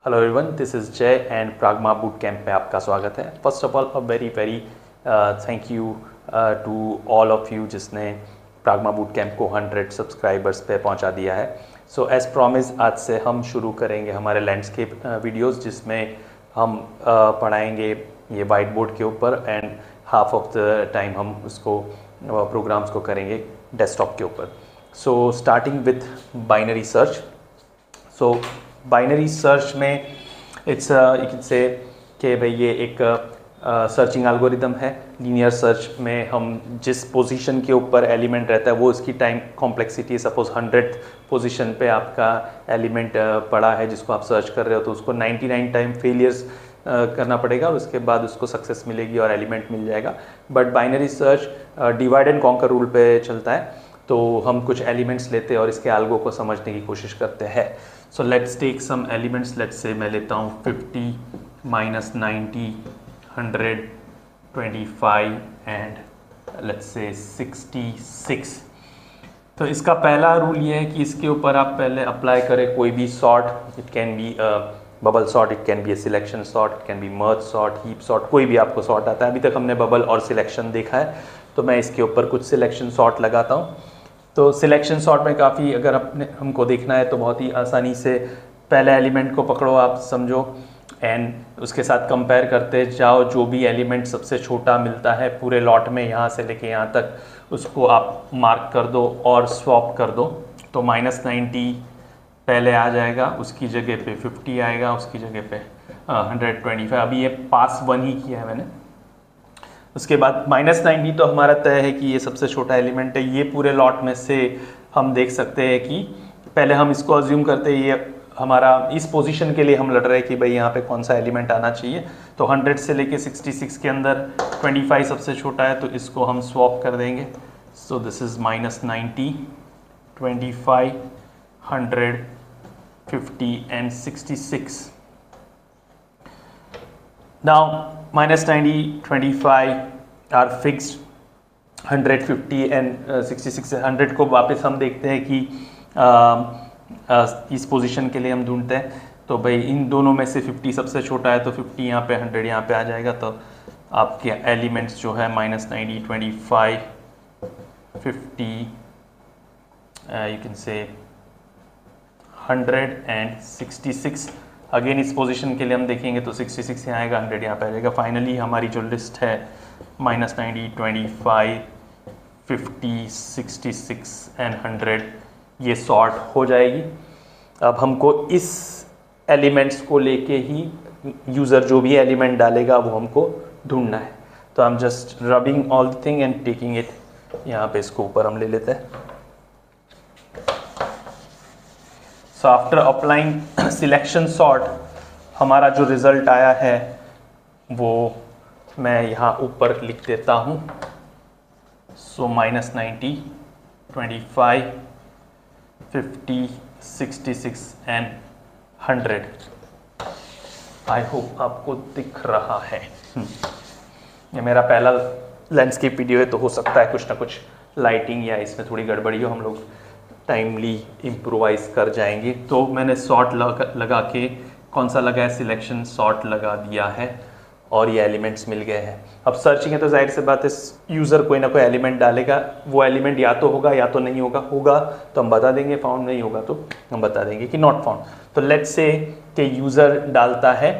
Hello everyone, this is Jai and Pragma Boot Camp में आपका स्वागत है। First of all a very thank you to all of you जिसने Pragma Boot Camp को 100 subscribers पे पहुंचा दिया है। सो एज प्रॉमिस आज से हम शुरू करेंगे हमारे लैंडस्केप वीडियोस जिसमें हम पढ़ाएंगे ये वाइट बोर्ड के ऊपर and half of the time हम उसको प्रोग्राम्स को करेंगे डेस्कटॉप के ऊपर। So starting with binary search. So binary search में इट्स यू कैन से कि भाई ये एक सर्चिंग एल्गोरिदम है। लीनियर सर्च में हम जिस पोजीशन के ऊपर एलिमेंट रहता है वो इसकी time complexity, suppose 100th position पे आपका एलिमेंट पड़ा है जिसको आप सर्च कर रहे हो तो उसको 99 टाइम फेलियर्स करना पड़ेगा और उसके बाद उसको सक्सेस मिलेगी और एलिमेंट मिल जाएगा। But binary search divide and conquer rule पे चलता है, तो हम कुछ एलिमेंट्स लेते हैं और इसके एल्गो को समझने की कोशिश करते हैं। So let's take some elements. Let's से मैं लेता हूँ 50 माइनस 90 100 25 एंड लेट्स से 66। तो इसका पहला रूल ये है कि इसके ऊपर आप पहले अप्लाई करें कोई भी sort. It can be bubble sort, it can be A selection sort, it can be merge sort, heap sort, कोई भी आपको सॉर्ट आता है। अभी तक हमने बबल और सिलेक्शन देखा है, तो मैं इसके ऊपर कुछ सिलेक्शन सॉर्ट लगाता हूँ। तो सिलेक्शन सॉर्ट में काफ़ी अगर हमको देखना है तो बहुत ही आसानी से पहले एलिमेंट को पकड़ो, आप समझो, एंड उसके साथ कंपेयर करते जाओ। जो भी एलिमेंट सबसे छोटा मिलता है पूरे लॉट में यहाँ से लेके यहाँ तक, उसको आप मार्क कर दो और स्वैप कर दो। तो -90 पहले आ जाएगा, उसकी जगह पे 50 आएगा, उसकी जगह पे 125। अभी ये पास 1 ही किया है मैंने। उसके बाद -90 तो हमारा तय है कि ये सबसे छोटा एलिमेंट है। ये पूरे लॉट में से हम देख सकते हैं कि पहले हम इसको अज्यूम करते हैं ये हमारा इस पोजीशन के लिए हम लड़ रहे हैं कि भाई यहाँ पे कौन सा एलिमेंट आना चाहिए। तो 100 से लेके 66 के अंदर 25 सबसे छोटा है, तो इसको हम स्वैप कर देंगे। So this is -90 25 100 50 and 66। Now -90 25 are fixed, 150 and 66। 100 को वापस हम देखते हैं कि इस पोजीशन के लिए हम ढूंढते हैं। तो भाई इन दोनों में से 50 सबसे छोटा है, तो 50 यहाँ पे 100 यहाँ पे आ जाएगा। तो आपके एलिमेंट्स जो है -90 25 50 यू कैन से 100 एंड 66। अगेन इस पोजीशन के लिए हम देखेंगे तो 66 यहाँ आएगा, 100 यहाँ पे आ जाएगा। फाइनली हमारी जो लिस्ट है -90 25 50 66 एंड 100 ये सॉर्ट हो जाएगी। अब हमको इस एलिमेंट्स को लेके ही यूज़र जो भी एलिमेंट डालेगा वो हमको ढूंढना है। तो हम just rubbing all the thing and taking it. यहाँ पे इसको ऊपर हम ले लेते हैं। So after applying selection sort हमारा जो रिजल्ट आया है वो मैं यहाँ ऊपर लिख देता हूँ। सो -90 25 50 66 एंड 100। आई होप आपको दिख रहा है। ये मेरा पहला लैंडस्केप वीडियो है, तो हो सकता है कुछ ना कुछ लाइटिंग या इसमें थोड़ी गड़बड़ी हो, हम लोग टाइमली इम्प्रोवाइज कर जाएंगे। तो मैंने सॉर्ट लगा के, कौन सा लगा है, सिलेक्शन सॉर्ट लगा दिया है और ये एलिमेंट्स मिल गए हैं। अब सर्चिंग है तो जाहिर सी बात है यूज़र कोई ना कोई एलिमेंट डालेगा। वो एलिमेंट या तो होगा या तो नहीं होगा। होगा तो हम बता देंगे फाउंड, नहीं होगा तो हम बता देंगे कि नॉट फाउंड। तो लेट्स से कि यूज़र डालता है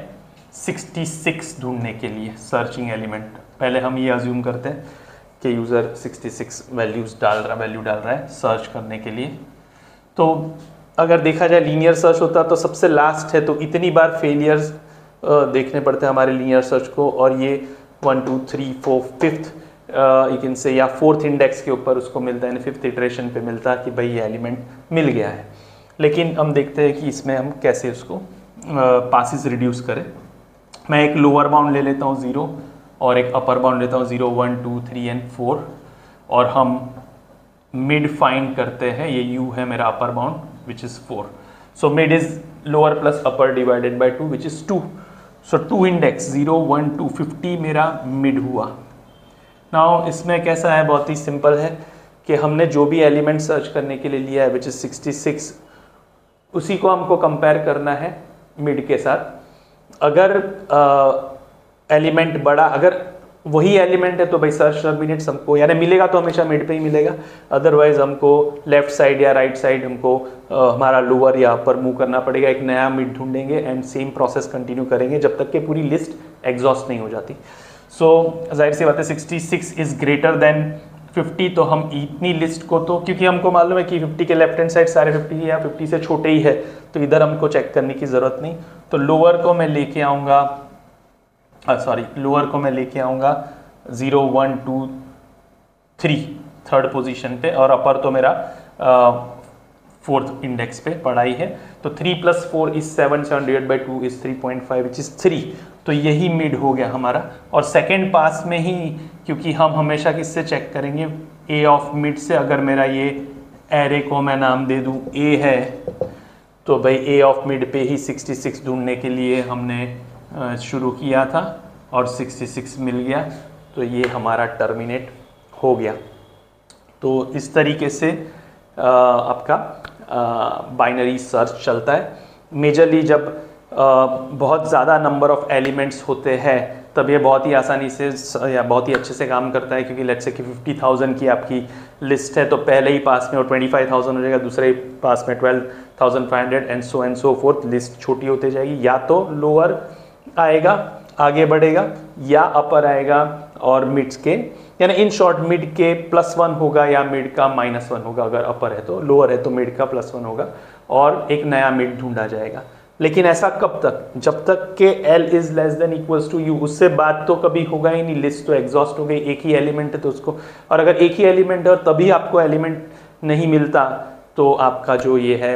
66 ढूंढने के लिए सर्चिंग एलिमेंट। पहले हम ये अज्यूम करते हैं कि यूज़र 66 वैल्यू डाल रहा है सर्च करने के लिए। तो अगर देखा जाए लीनियर सर्च होता तो सबसे लास्ट है, तो इतनी बार फेलियर्स देखने पड़ते हैं हमारे लीनियर सर्च को। और ये 1 2 3 4 5th यू कैन से या 4th इंडेक्स के ऊपर उसको मिलता है, 5th इटरेशन पे मिलता है कि भाई ये एलिमेंट मिल गया है। लेकिन हम देखते हैं कि इसमें हम कैसे उसको पासिस रिड्यूस करें। मैं एक लोअर बाउंड ले लेता हूँ 0 और एक अपर बाउंड लेता हूँ 0 1 2 3 एंड 4 और हम मिड फाइंड करते हैं। ये u है मेरा upper bound which is 4। So mid is lower plus upper divided by 2 which is 2। So 2 index 0 1 2 50 मेरा मिड हुआ। नाउ इसमें कैसा है, बहुत ही सिंपल है कि हमने जो भी एलिमेंट सर्च करने के लिए लिया है विच इज़ 66, उसी को हमको कंपेयर करना है मिड के साथ। अगर एलिमेंट बड़ा, अगर वही एलिमेंट है तो भाई सर्च टर्मिनेट्स हमको यानी मिलेगा तो हमेशा मिड पे ही मिलेगा, अदरवाइज हमको लेफ्ट साइड या राइट साइड हमको हमारा लोअर या अपर मूव करना पड़ेगा, एक नया मिड ढूंढेंगे एंड सेम प्रोसेस कंटिन्यू करेंगे जब तक कि पूरी लिस्ट एग्जॉस्ट नहीं हो जाती। सो जाहिर सी बात है 66 इज ग्रेटर देन 50, तो हम इतनी लिस्ट को तो, क्योंकि हमको मालूम है कि 50 के लेफ्ट हैंड साइड सारे 50 ही या 50 से छोटे ही है, तो इधर हमको चेक करने की ज़रूरत नहीं। तो लोअर को मैं लेके आऊँगा, लोअर को मैं लेके आऊँगा 0 1 2 3 थर्ड पोजीशन पे, और अपर तो मेरा फोर्थ इंडेक्स पे पड़ा ही है। तो 3 + 4 = 7, 7 divided by 2 is 3.5 which is 3। तो यही मिड हो गया हमारा। और सेकेंड पास में ही, क्योंकि हम हमेशा किससे चेक करेंगे, ए ऑफ मिड से। अगर मेरा ये एरे को मैं नाम दे दूँ ए है, तो भाई ए ऑफ मिड पे ही 66 ढूंढने के लिए हमने शुरू किया था और 66 मिल गया, तो ये हमारा टर्मिनेट हो गया। तो इस तरीके से आपका बाइनरी सर्च चलता है। मेजरली जब बहुत ज़्यादा नंबर ऑफ एलिमेंट्स होते हैं तब ये बहुत ही आसानी से या बहुत ही अच्छे से काम करता है, क्योंकि लेट्स से कि 50,000 की आपकी लिस्ट है, तो पहले ही पास में वो 25,000 हो जाएगा, दूसरे पास में 12,500 एंड सो फोर्थ। लिस्ट छोटी होती जाएगी, या तो लोअर आएगा आगे बढ़ेगा या अपर आएगा, और मिड्स के यानी इन शॉर्ट मिड के +1 होगा या मिड का -1 होगा। अगर अपर है तो, लोअर है तो मिड का +1 होगा और एक नया मिड ढूंढा जाएगा। लेकिन ऐसा कब तक, जब तक के L is less than equals to U, उससे बात तो कभी होगा ही नहीं, लिस्ट तो एग्जॉस्ट हो गई। एक ही एलिमेंट है तो उसको, और अगर एक ही एलिमेंट है और तभी आपको एलिमेंट नहीं मिलता, तो आपका जो ये है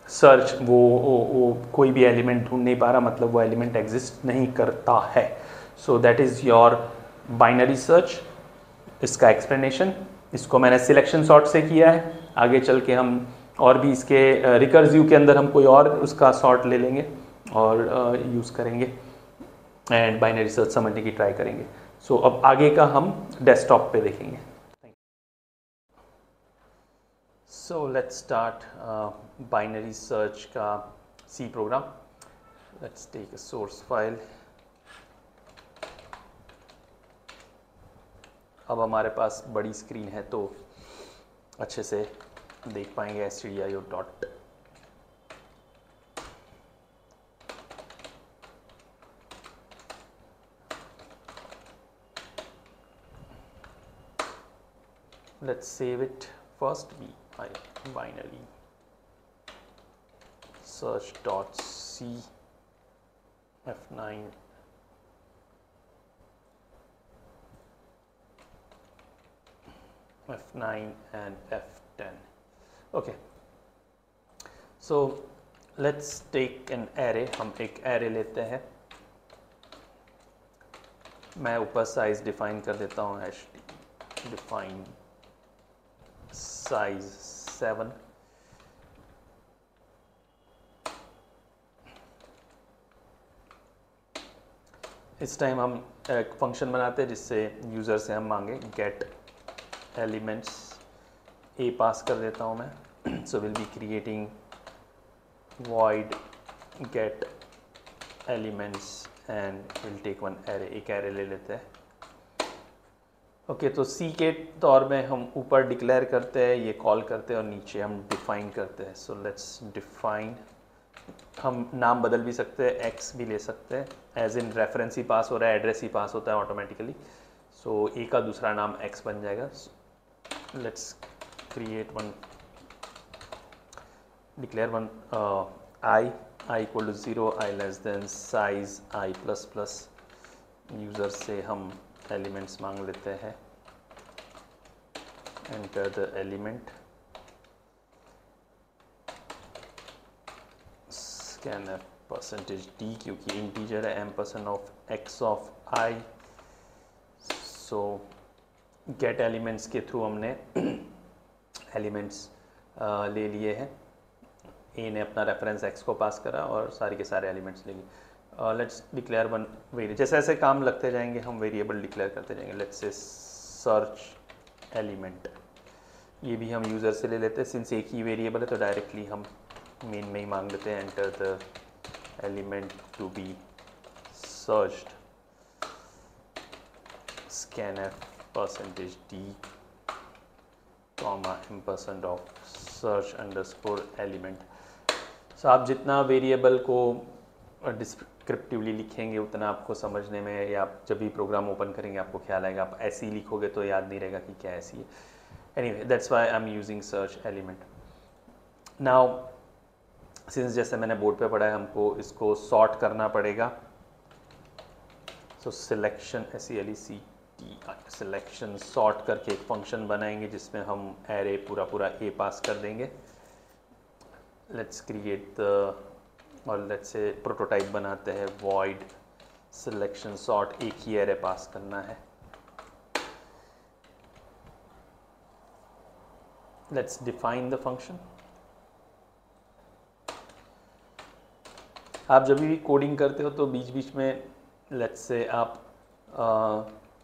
सर्च वो कोई भी एलिमेंट ढूंढ नहीं पा रहा, मतलब वो एलिमेंट एग्जिस्ट नहीं करता है। So that is your binary search. इसका एक्सप्लेनेशन, इसको मैंने सिलेक्शन सॉर्ट से किया है। आगे चल के हम और भी इसके रिकर्सिव के अंदर हम कोई और उसका सॉर्ट ले लेंगे और यूज़ करेंगे एंड बाइनरी सर्च समझने की ट्राई करेंगे। सो अब आगे का हम डेस्कटॉप पे देखेंगे। So let's start binary search का C program. Let's take a source file. अब हमारे पास बड़ी स्क्रीन है तो अच्छे से देख पाएंगे stdio dot. Let's save it first. Binary search dot c f9 f9 and f10. Okay, so let's take an array. हम एक array लेते हैं। मैं ऊपर साइज डिफाइन कर देता हूँ, define size 7। इस टाइम हम एक फंक्शन बनाते हैं जिससे यूज़र से हम मांगे गेट एलिमेंट्स। ए पास कर देता हूँ मैं। So will be creating void get elements and we'll take one array। एक array ले लेते हैं। ओके, तो सी के तौर में हम ऊपर डिक्लेयर करते हैं, ये कॉल करते हैं और नीचे हम डिफाइन करते हैं। So let's define. हम नाम बदल भी सकते हैं, एक्स भी ले सकते हैं, एज इन रेफरेंस ही पास हो रहा है, एड्रेस ही पास होता है ऑटोमेटिकली। सो ए का दूसरा नाम एक्स बन जाएगा। Let's create one, declare one i equal to 0, i less than size i plus plus. User से हम एलिमेंट्स मांग लेते हैं। Enter the element, scanner %d क्योंकि इंटीजर है, ampersand of x of i। So get elements के through हमने elements ले लिए हैं। ए ने अपना रेफरेंस x को पास करा और सारे के सारे एलिमेंट्स ले लिए। Let's declare one variable. जैसे ऐसे काम लगते जाएंगे हम वेरिएबल डिक्लेयर करते जाएंगे। लेट्स से सर्च एलिमेंट, ये भी हम यूज़र से ले लेते हैं। सिंस एक ही वेरिएबल है तो डायरेक्टली हम मेन में ही मांग लेते हैं। Enter the element to be searched, scanf %d comma ampersand of search underscore element। सो आप जितना वेरिएबल को डिस्क्रिप्टिवली लिखेंगे उतना आपको समझने में, या आप जब भी प्रोग्राम ओपन करेंगे आपको ख्याल आएगा। आप ऐसे ही लिखोगे तो याद नहीं रहेगा कि क्या ऐसी है। Anyway that's why I am using search element. Now since जैसे मैंने बोर्ड पे पढ़ा है, हमको इसको सॉर्ट करना पड़ेगा। सो सिलेक्शन सिलेक्शन सॉर्ट करके एक फंक्शन बनाएंगे जिसमें हम एरे पूरा ए पास कर देंगे। लेट्स क्रिएट द, और लेट्स से प्रोटोटाइप बनाते हैं void सिलेक्शन सॉर्ट, एक ही एरे पास करना है। Let's define the function. आप जब भी कोडिंग करते हो तो बीच बीच में लेट्स से आप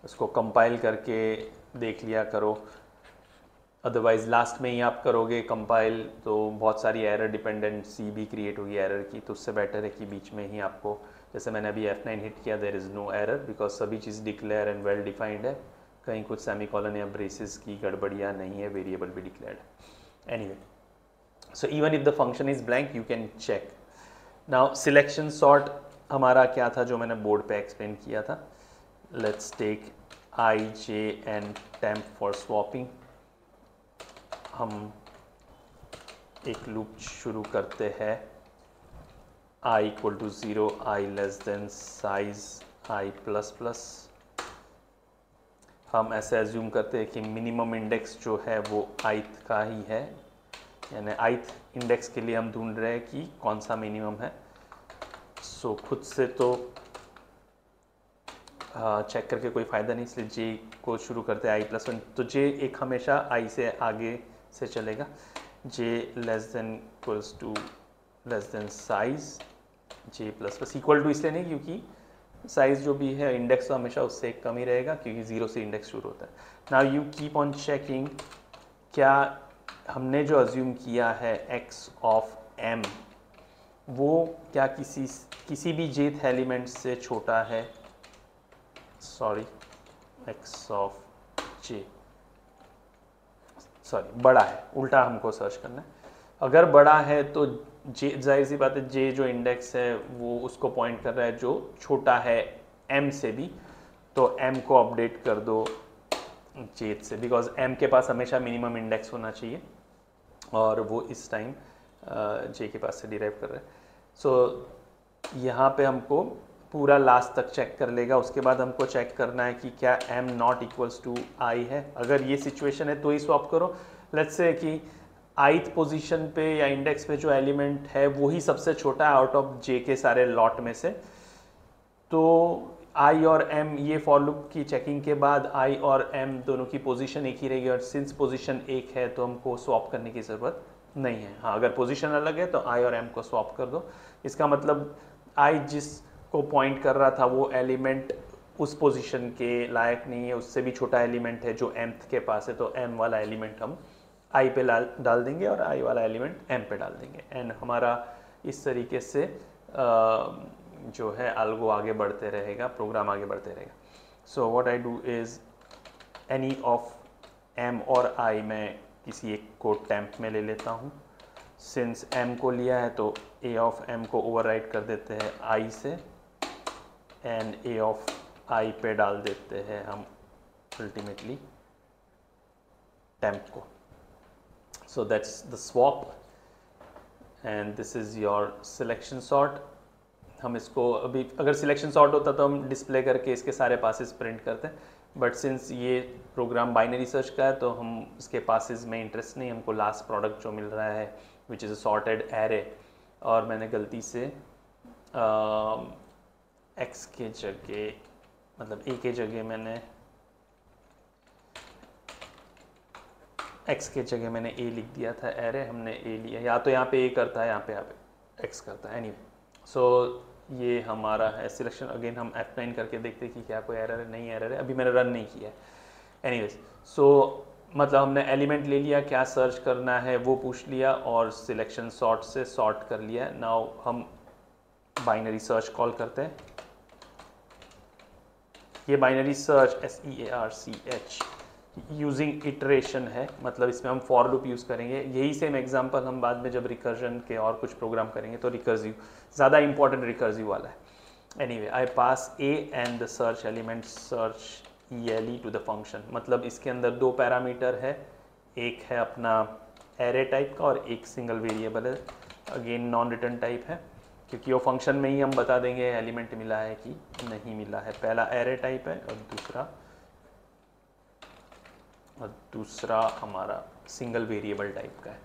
इसको कंपाइल करके देख लिया करो, अदरवाइज लास्ट में ही आप करोगे कंपाइल तो बहुत सारी एरर डिपेंडेंसी भी क्रिएट होगी एरर की। तो उससे बेटर है कि बीच में ही आपको, जैसे मैंने अभी F9 हिट किया, there is no error because सभी चीज़ डिक्लेयर एंड वेल डिफाइंड है, कहीं कुछ सेमीकोलन या ब्रेसेस की गड़बड़ियाँ नहीं है, वेरिएबल भी डिक्लेयर्ड है। Anyway so even if the function is blank you can check. Now selection sort हमारा क्या था जो मैंने बोर्ड पे एक्सप्लेन किया था। Let's take I, J and temp for swapping। हम एक लूप शुरू करते हैं I equal to 0, I less than size I plus plus. हम ऐसे एज्यूम करते हैं कि मिनिमम इंडेक्स जो है वो ith का ही है, यानी ith इंडेक्स के लिए हम ढूंढ रहे हैं कि कौन सा मिनिमम है। सो खुद से तो चेक करके कोई फ़ायदा नहीं, इसलिए J को शुरू करते हैं I+1। तो J एक हमेशा I से आगे से चलेगा। J less than equals to less than size J plus plus, equal to इसलिए नहीं क्योंकि साइज जो भी है इंडेक्स तो हमेशा उससे एक कम ही रहेगा क्योंकि 0 से इंडेक्स शुरू होता है। Now you keep on checking, क्या हमने जो अज्यूम किया है x ऑफ m वो क्या किसी भी jth एलिमेंट से छोटा है, sorry x of j, sorry बड़ा है, उल्टा हमको सर्च करना है। अगर बड़ा है तो j, जाहिर सी बात है j जो इंडेक्स है वो उसको पॉइंट कर रहा है जो छोटा है m से भी, तो m को अपडेट कर दो j से, बिकॉज m के पास हमेशा मिनिमम इंडेक्स होना चाहिए और वो इस टाइम j के पास से डिराइव कर रहा है। सो यहाँ पे हमको पूरा लास्ट तक चेक कर लेगा। उसके बाद हमको चेक करना है कि क्या m not equals to i है। अगर ये सिचुएशन है तो ही स्वैप करो। लेट्स से कि ith पोजीशन पे या इंडेक्स पे जो एलिमेंट है वही सबसे छोटा है आउट ऑफ j के सारे लॉट में से, तो i और m ये फॉर लूप की चेकिंग के बाद i और m दोनों की पोजीशन एक ही रहेगी, और सिंस पोजीशन एक है तो हमको स्वैप करने की ज़रूरत नहीं है। हाँ, अगर पोजीशन अलग है तो i और m को स्वैप कर दो। इसका मतलब i जिस को पॉइंट कर रहा था वो एलिमेंट उस पोजीशन के लायक नहीं है, उससे भी छोटा एलिमेंट है जो mth के पास है, तो m वाला एलिमेंट हम i पे डाल देंगे और i वाला एलिमेंट m पे डाल देंगे। एंड हमारा इस तरीके से जो है अलगो आगे बढ़ते रहेगा, प्रोग्राम आगे बढ़ते रहेगा। So what I do is any of m और i मैं किसी एक को टेम्प में ले लेता हूँ। सिंस m को लिया है तो a ऑफ m को ओवरराइट कर देते हैं i से एंड a ऑफ i पे डाल देते हैं हम अल्टीमेटली टेम्प को। So that's the swap and this is your selection sort. हम इसको अभी, अगर सिलेक्शन सॉर्ट होता तो हम डिस्प्ले करके इसके सारे पासेस प्रिंट करते हैं, बट सिंस ये प्रोग्राम बाइनरी सर्च का है तो हम इसके पासेस में इंटरेस्ट नहीं, हमको लास्ट प्रोडक्ट जो मिल रहा है which is a sorted array, और मैंने गलती से x के जगह, मतलब a के जगह मैंने x के जगह मैंने a लिख दिया था, एरे हमने a लिया, या तो यहाँ पे a करता है यहाँ पे x करता है। एनीवे सो ये हमारा है सिलेक्शन। अगेन हम F9 करके देखते हैं कि क्या कोई एरर है, नहीं एरर है, अभी मैंने रन नहीं किया है। एनीवेज सो मतलब हमने एलिमेंट ले लिया, क्या सर्च करना है वो पूछ लिया और सिलेक्शन सॉर्ट से सॉर्ट कर लिया। नाउ हम बाइनरी सर्च कॉल करते हैं। ये binary search SEARCH using iteration है, मतलब इसमें हम फॉर लूप यूज़ करेंगे। यही सेम एग्जांपल हम बाद में जब रिकर्जन के और कुछ प्रोग्राम करेंगे तो रिकर्सिव ज़्यादा इंपॉर्टेंट रिकर्सिव वाला है। Anyway, I pass a and the search element search ELE to the function, मतलब इसके अंदर दो पैरामीटर है, एक है अपना एरे टाइप का और एक सिंगल वेरिएबल है, अगेन नॉन रिटर्न टाइप है, क्योंकि वो फंक्शन में ही हम बता देंगे एलिमेंट मिला है कि नहीं मिला है। पहला एरे टाइप है और दूसरा हमारा सिंगल वेरिएबल टाइप का है।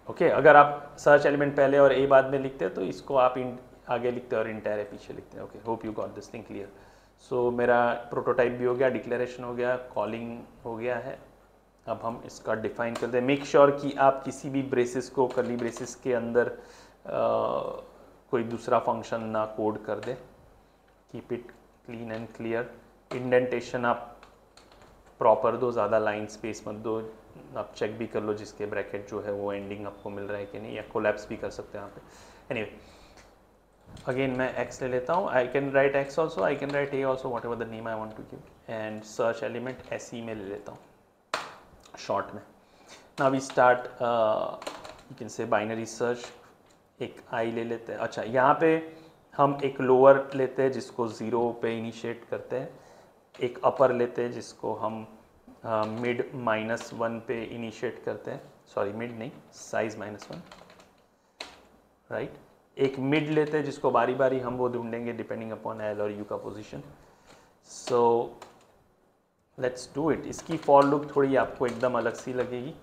ओके, अगर आप सर्च एलिमेंट पहले और ए बाद में लिखते हैं तो इसको आप आगे लिखते हैं और इंट एरे पीछे लिखते हैं। Okay, hope you got this thing clear. So मेरा प्रोटोटाइप भी हो गया, डिक्लेरेशन हो गया, कॉलिंग हो गया है। अब हम इसका डिफाइन करते हैं। मेक श्योर कि आप किसी भी ब्रेसिस को कर्ली ब्रेसिस के अंदर कोई दूसरा फंक्शन ना कोड कर दे। Keep it clean and clear. Indentation आप प्रॉपर दो, ज़्यादा लाइन स्पेस मत दो। आप चेक भी कर लो जिसके ब्रैकेट जो है वो एंडिंग आपको मिल रहा है कि नहीं, या कोलैप्स भी कर सकते हैं यहाँ पे। एनीवे, अगेन मैं x ले लेता हूँ। I can write x also, I can write a also, whatever the name I want to give, and search element SE में ले लेता हूँ शॉर्ट में। Now we start, you can say binary search. एक i ले लेते हैं। अच्छा, यहाँ पे हम एक लोअर लेते हैं जिसको 0 पे इनिशिएट करते हैं, एक अपर लेते हैं जिसको हम मिड -1 पे इनिशिएट करते हैं, सॉरी मिड नहीं, साइज -1, राइट। एक मिड लेते हैं जिसको बारी बारी हम वो ढूंढेंगे डिपेंडिंग अपॉन L और U का position. So let's do it. इसकी फॉर लूप थोड़ी आपको एकदम अलग सी लगेगी।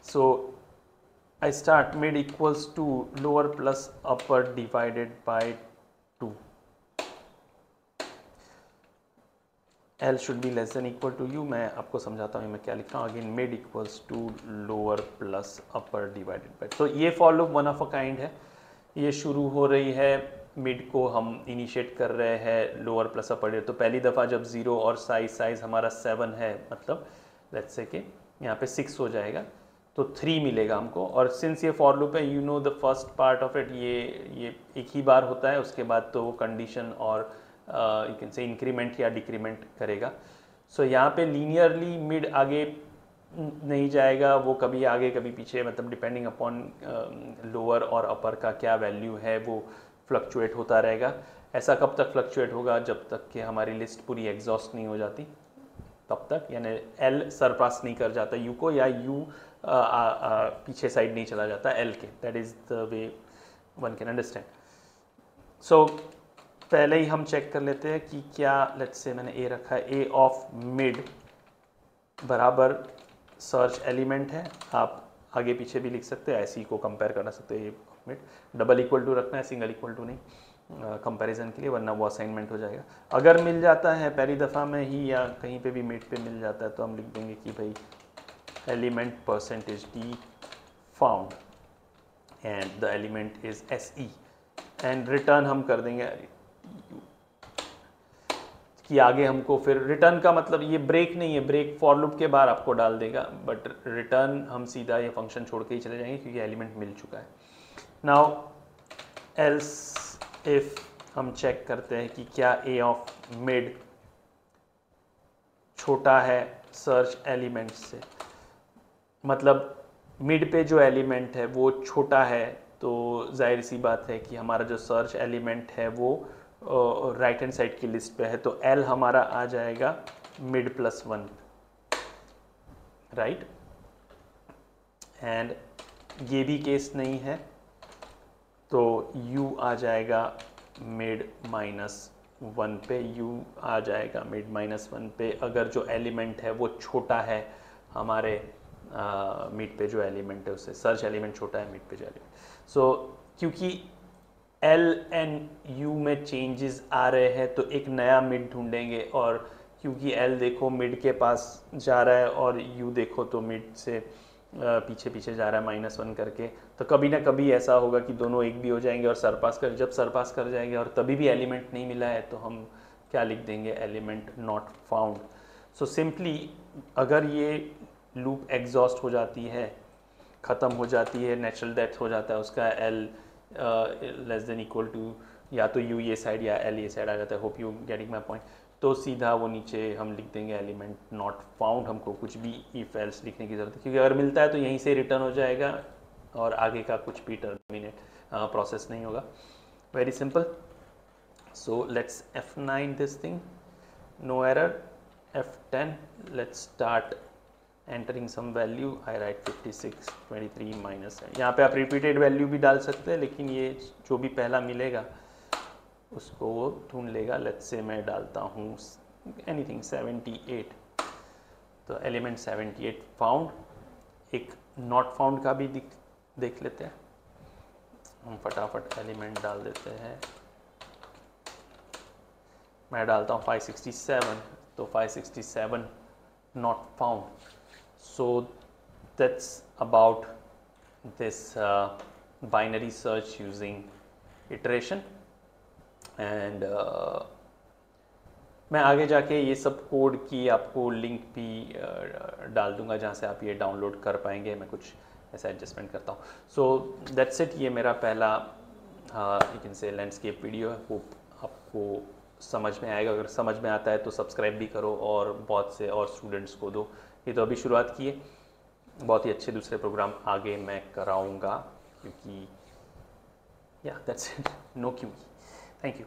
सो I start mid equals to lower plus upper divided by 2. L should be less than equal to U. मैं आपको समझाता हूँ मैं क्या लिख रहा हूँ। Again mid equals to lower plus upper divided by। तो ये for loop one of a kind है। ये शुरू हो रही है, मिड को हम इनिशिएट कर रहे हैं लोअर प्लस अपर। तो पहली दफ़ा जब 0 और साइज हमारा 7 है, मतलब लेट्स से कि यहाँ पे 6 हो जाएगा तो 3 मिलेगा हमको। और सिंस ये फॉर लूप है, you know the first part of it, ये एक ही बार होता है, उसके बाद तो वो कंडीशन और यू कैन से इंक्रीमेंट या डिक्रीमेंट करेगा। सो यहाँ पे लीनियरली मिड आगे नहीं जाएगा, वो कभी आगे कभी पीछे, मतलब डिपेंडिंग अपॉन लोअर और अपर का क्या वैल्यू है वो फ्लक्चुएट होता रहेगा। ऐसा कब तक फ्लक्चुएट होगा? जब तक कि हमारी लिस्ट पूरी एग्जॉस्ट नहीं हो जाती, तब तक, यानी L सरपास नहीं कर जाता U को, या U पीछे साइड नहीं चला जाता L के। That is the way one can understand. So पहले ही हम चेक कर लेते हैं कि क्या, लेट्स से मैंने A रखा है, A ऑफ मिड बराबर सर्च एलिमेंट है। आप आगे पीछे भी लिख सकते हैं, ऐसे ही को कंपेयर कर सकते हैं। A of mid double equal to रखना है, सिंगल इक्वल टू नहीं, कंपैरिजन के लिए, वरना वो असाइनमेंट हो जाएगा। अगर मिल जाता है पहली दफ़ा में ही या कहीं पे भी मिड पे मिल जाता है तो हम लिख देंगे कि भाई element %d found and the element is SE, and return हम कर देंगे कि आगे हमको फिर रिटर्न का मतलब ये ब्रेक नहीं है, ब्रेक फॉर लूप के बाहर आपको डाल देगा, बट रिटर्न हम सीधा ये फंक्शन छोड़ के ही चले जाएंगे क्योंकि एलिमेंट मिल चुका है। नाउ एल्स इफ हम चेक करते हैं कि क्या A ऑफ मिड छोटा है सर्च एलिमेंट से, मतलब मिड पे जो एलिमेंट है वो छोटा है, तो जाहिर सी बात है कि हमारा जो सर्च एलिमेंट है वो राइट हैंड साइड की लिस्ट पे है, तो L हमारा आ जाएगा मिड +1, राइट। एंड ये भी केस नहीं है तो U आ जाएगा मिड -1 पे, U आ जाएगा मिड -1 पे अगर जो एलिमेंट है वो छोटा है हमारे मिड पे जो एलिमेंट है उससे। सर्च एलिमेंट छोटा है मिड पे जो एलिमेंट। सो क्योंकि L एंड U में चेंजेस आ रहे हैं तो एक नया मिड ढूंढेंगे, और क्योंकि L देखो मिड के पास जा रहा है और U देखो तो मिड से पीछे पीछे जा रहा है -1 करके, तो कभी ना कभी ऐसा होगा कि दोनों एक भी हो जाएंगे और सरपास कर, जब सरपास कर जाएंगे और तभी भी एलिमेंट नहीं मिला है तो हम क्या लिख देंगे, element not found. So simply अगर ये लूप एग्जॉस्ट हो जाती है, ख़त्म हो जाती है, नेचुरल डेथ हो जाता है उसका, L less than equal to या तो यू ये साइड या एल ये साइड आ जाता है। Hope you getting my point. तो सीधा वो नीचे हम लिख देंगे एलिमेंट नॉट फाउंड, हमको कुछ भी इफ एल्स लिखने की ज़रूरत है, क्योंकि अगर मिलता है तो यहीं से रिटर्न हो जाएगा और आगे का कुछ भी टर्मिनेट प्रोसेस नहीं होगा। Very simple. So let's F9 this thing, no error. F10, let's start entering some value. I write 56 23 minus, यहाँ पे आप रिपीटेड वैल्यू भी डाल सकते हैं, लेकिन ये जो भी पहला मिलेगा उसको वो ढूंढ लेगा। लेट्स से मैं डालता हूँ एनीथिंग 78, तो एलिमेंट 78 फाउंड। एक नॉट फाउंड का भी देख लेते हैं। हम फटाफट एलिमेंट डाल देते हैं। मैं डालता हूँ 567, तो 567 not found. So that's about this binary search using iteration. And मैं आगे जाके ये सब कोड की आपको लिंक भी डाल दूंगा जहाँ से आप ये डाउनलोड कर पाएंगे। मैं कुछ ऐसा एडजस्टमेंट करता हूँ। So that's it. ये मेरा पहला यू कैन से लैंडस्केप वीडियो है। होप आपको समझ में आएगा। अगर समझ में आता है तो सब्सक्राइब भी करो और बहुत से और स्टूडेंट्स को दो। ये तो अभी शुरुआत की है, बहुत ही अच्छे दूसरे प्रोग्राम आगे मैं कराऊंगा, क्योंकि या दैट्स इट, नो क्यों। Thank you.